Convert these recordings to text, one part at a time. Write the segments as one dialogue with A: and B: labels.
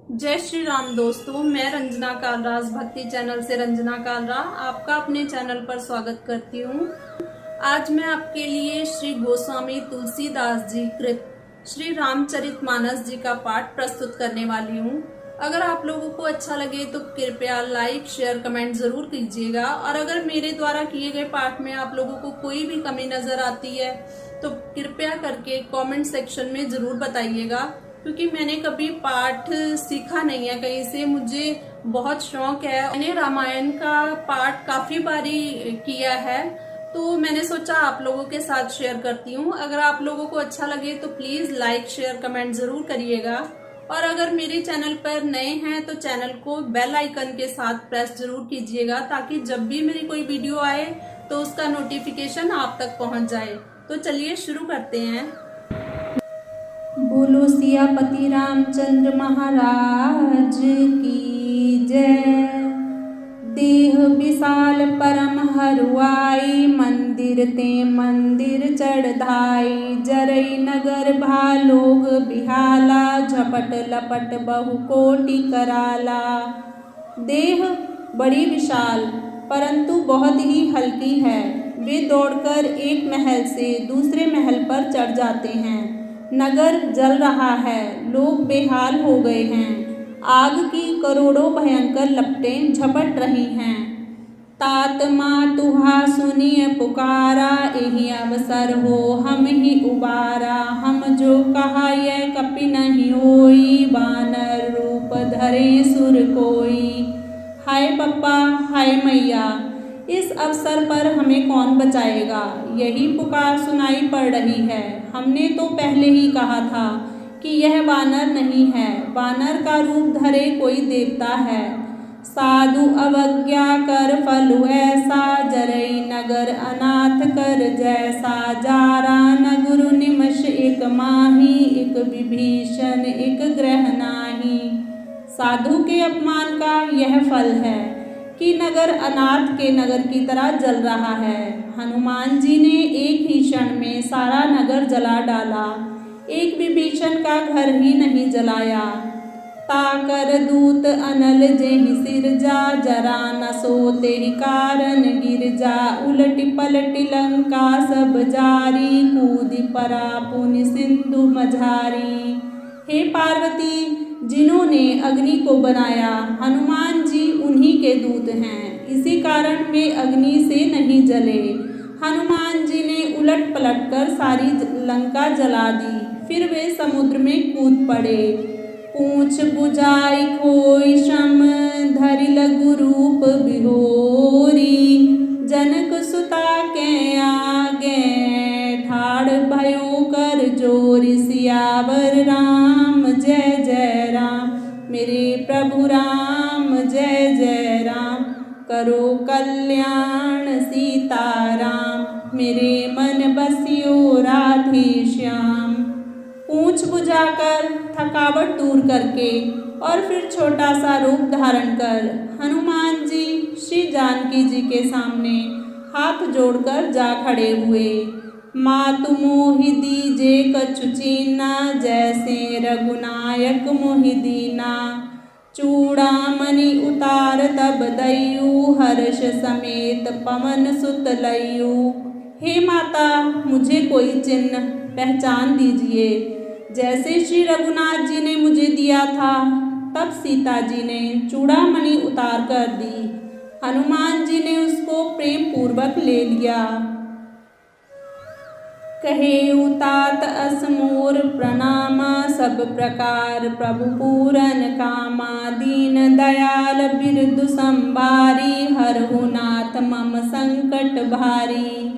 A: जय श्री राम दोस्तों, मैं रंजना कालराज भक्ति चैनल से रंजना कालरा आपका अपने चैनल पर स्वागत करती हूँ। आज मैं आपके लिए श्री गोस्वामी तुलसीदास जी कृत श्री रामचरितमानस जी का पाठ प्रस्तुत करने वाली हूँ। अगर आप लोगों को अच्छा लगे तो कृपया लाइक शेयर कमेंट जरूर कीजिएगा, और अगर मेरे द्वारा किए गए पाठ में आप लोगों को कोई भी कमी नजर आती है तो कृपया करके कमेंट सेक्शन में जरूर बताइएगा, क्योंकि मैंने कभी पाठ सीखा नहीं है कहीं से। मुझे बहुत शौक है, मैंने रामायण का पाठ काफी बारी किया है, तो मैंने सोचा आप लोगों के साथ शेयर करती हूँ। अगर आप लोगों को अच्छा लगे तो प्लीज लाइक शेयर कमेंट जरूर करिएगा, और अगर मेरे चैनल पर नए हैं तो चैनल को बेल आइकन के साथ प्रेस जरूर कीजिएगा, ताकि जब भी मेरी कोई वीडियो आए तो उसका नोटिफिकेशन आप तक पहुंच जाए। तो चलिए शुरू करते हैं।
B: बोलो सियापति रामचंद्र महाराज की जय। देह विशाल परम हरुआई, मंदिर ते मंदिर चढ़ाई। जरई नगर भालोग बिहाला, झपट लपट बहु कोटि कराला। देह बड़ी विशाल परंतु बहुत ही हल्की है। वे दौड़कर एक महल से दूसरे महल पर चढ़ जाते हैं। नगर जल रहा है, लोग बेहाल हो गए हैं। आग की करोड़ों भयंकर लपटें झपट रही हैं। तात मातुहा सुनिए पुकारा, यही अवसर हो हम ही उबारा। हम जो कहा यह कपि नहीं होई, बानर रूप धरे सुर कोई। हाय पप्पा हाय मैया, इस अवसर पर हमें कौन बचाएगा, यही पुकार सुनाई पड़ रही है। हमने तो पहले ही कहा था कि यह वानर नहीं है, वानर का रूप धरे कोई देवता है। साधु अवज्ञा कर फलु ऐसा, जरई नगर अनाथ कर जैसा। जारा न गुरु निमष एक माही, एक विभीषण एक ग्रह नाही। साधु के अपमान का यह फल है कि नगर अनाथ के नगर की तरह जल रहा है। हनुमान जी ने एक ही क्षण में सारा नगर जला डाला, एक विभीषण का घर ही नहीं जलाया। ताकर दूत अनल जेहि सिर जा, जरा न सोते ही कारण गिर जा। उलटि पलटि लंका सब जारी, कूदि परा पुनि सिंधु मझारी। हे पार्वती, जिन्होंने अग्नि को बनाया हनुमान जी उन्हीं के दूत हैं, इसी कारण वे अग्नि से नहीं जले। हनुमान जी ने उलट पलट कर सारी लंका जला दी, फिर वे समुद्र में कूद पड़े। पूंछ बुझाई खोई श्रम, धरि लघु रूप बिहोरी। जनक सुता के आगे, ठाड़ भयो कर जोरी। सियावर राम जय जय राम, मेरे प्रभु राम जय जय राम। करो कल्याण सीताराम, मेरे मन बसियो राधे श्याम। पूंछ बुझाकर थकावट दूर करके और फिर छोटा सा रूप धारण कर हनुमान जी श्री जानकी जी के सामने हाथ जोड़कर जा खड़े हुए। मातु मोहि दीजे कछु चीना, जैसे रघुनायक मोहि दीना। चूड़ामणि उतार तब दयु, हर्ष समेत पवन सुत लयु। हे माता, मुझे कोई चिन्ह पहचान दीजिए, जैसे श्री रघुनाथ जी ने मुझे दिया था तब सीता जी ने चूड़ामणि उतार कर दी। हनुमान जी ने उसको प्रेम पूर्वक ले लिया। कहे उतात असमोर प्रणामा, सब प्रकार प्रभु पूरन कामा। दीन दयाल बिरदु संभारी, हरहु नाथ मम संकट भारी।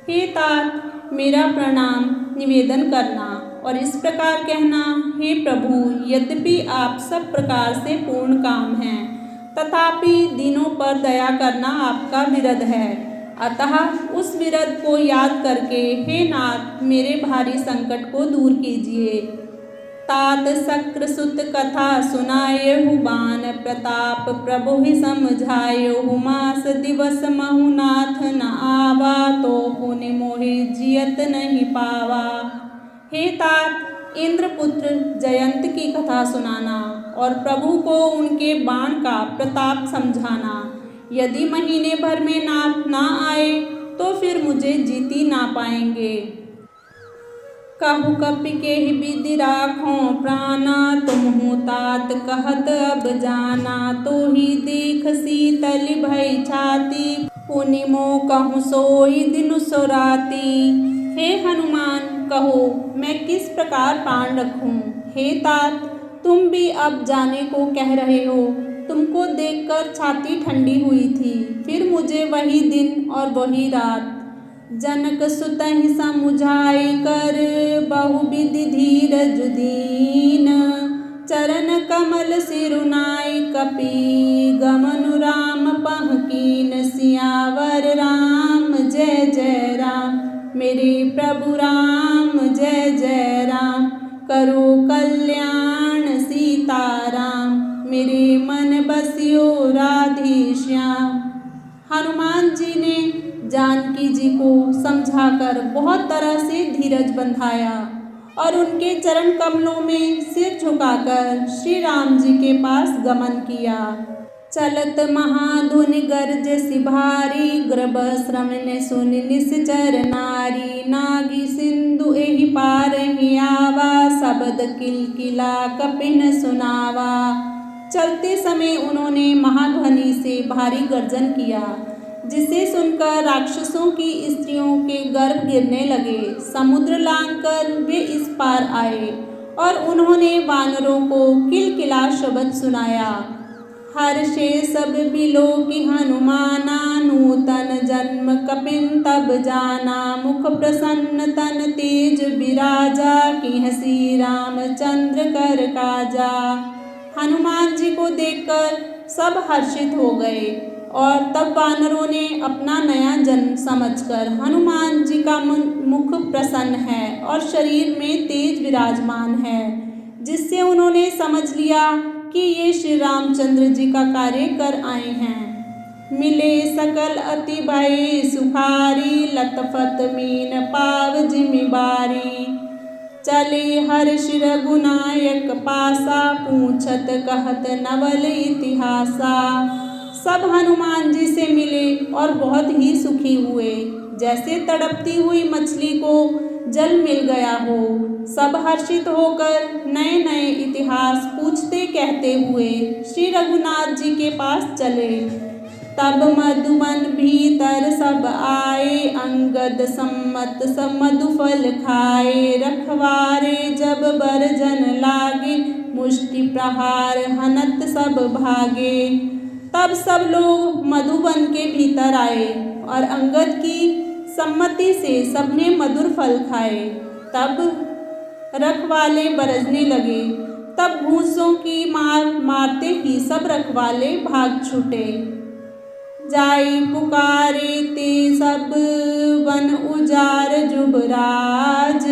B: हे तात, मेरा प्रणाम निवेदन करना और इस प्रकार कहना, हे प्रभु, यद्यपि आप सब प्रकार से पूर्ण काम हैं, तथापि दीनों पर दया करना आपका विरध है। अतः उस विरध को याद करके हे नाथ, मेरे भारी संकट को दूर कीजिए। तात शक्र सुत कथा सुनायहु, बान प्रताप प्रभु ही समझायहु। मास दिवस महु नाथ न आवा, तो पुनि मोहि जियत नहीं पावा। हे तात, इंद्रपुत्र जयंत की कथा सुनाना और प्रभु को उनके बाण का प्रताप समझाना। यदि महीने भर में नाथ ना आए तो फिर मुझे जीती ना पाएंगे। कहु कपि केहि विधि राखों प्राणा, तुमहु तात कहत अब जाना। तो ही देख शीतल भई छाती, पुनि मोह कहूँ सोई दिनु सोराती। हे हनुमान कहो मैं किस प्रकार प्राण रखूं। हे तात तुम भी अब जाने को कह रहे हो। तुमको देखकर छाती ठंडी हुई थी, फिर मुझे वही दिन और वही रात। जनक सुतहि समुझाई कर, बहुविधि धीरज दीन। चरण कमल सिरुनाई कपि, गमनु राम पहकीन। सियावर राम जय जय राम, मेरे प्रभु राम जय जय राम। करो कल्याण सीताराम, मेरे मन बसियो राधेश्याम। हनुमान जी ने जानकी जी को समझाकर बहुत तरह से धीरज बंधाया और उनके चरण कमलों में सिर झुकाकर श्री राम जी के पास गमन किया। चलत महाधुनि गरजसि भारी, ग्रभ श्रवण सुनि निश्चर नारी। नागी सिंधु एहि पार ही आवा, शब्द किलकिला कपिन सुनावा। चलते समय उन्होंने महाध्वनि से भारी गर्जन किया, जिसे सुनकर राक्षसों की स्त्रियों के गर्भ गिरने लगे। समुद्र लांघकर वे इस पार आए और उन्होंने वानरों को किलकिला शब्द सुनाया। हर्षे सब बिलो की हनुमाना, नूतन जन्म कपिन तब जाना। मुख प्रसन्न तन तेज विराजा, की हसी रामचंद्र कर काजा। हनुमान जी को देखकर सब हर्षित हो गए और तब वानरों ने अपना नया जन्म समझकर हनुमान जी का मुख प्रसन्न है और शरीर में तेज विराजमान है, जिससे उन्होंने समझ लिया कि ये श्री रामचंद्र जी का कार्य कर आए हैं। मिले सकल अति भय सुखारी, लतफत मीन पाव जिम्मेवारी। चले हर्ष रघुनायक पासा, पूछत कहत नवल इतिहासा। सब हनुमान जी से मिले और बहुत ही सुखी हुए, जैसे तड़पती हुई मछली को जल मिल गया हो। सब हर्षित होकर नए नए इतिहास पूछते कहते हुए श्री रघुनाथ जी के पास चले। तब मधुबन भीतर सब आए, अंगद सम्मत सब मधुफल खाए। रखवारे जब बरजन लागे, मुष्टि प्रहार हनत सब भागे। तब सब लोग मधुबन के भीतर आए और अंगद की सम्मति से सबने मधुर फल खाए। तब रखवाले बरसने लगे। तब भूसों की मार मारते ही सब रखवाले भाग छूटे। जाई पुकारे ते सब वन उजार जुबराज,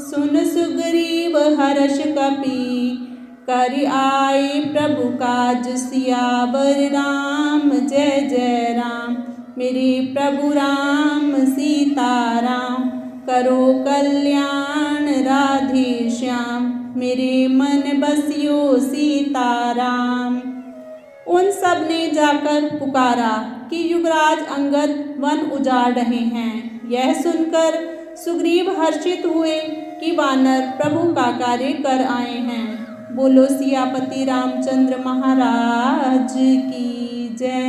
B: सुन सुग्रीव हर्ष कपि, कर आए प्रभु काज। सियावर राम जय जय राम, मेरे प्रभु राम सीताराम। करो कल्याण राधे श्याम, मेरे मन बसियो सीताराम। उन सब ने जाकर पुकारा कि युवराज अंगद वन उजाड़ रहे हैं। यह सुनकर सुग्रीव हर्षित हुए कि वानर प्रभु का कार्य कर आए हैं। बोलो सियापति रामचंद्र महाराज की जय।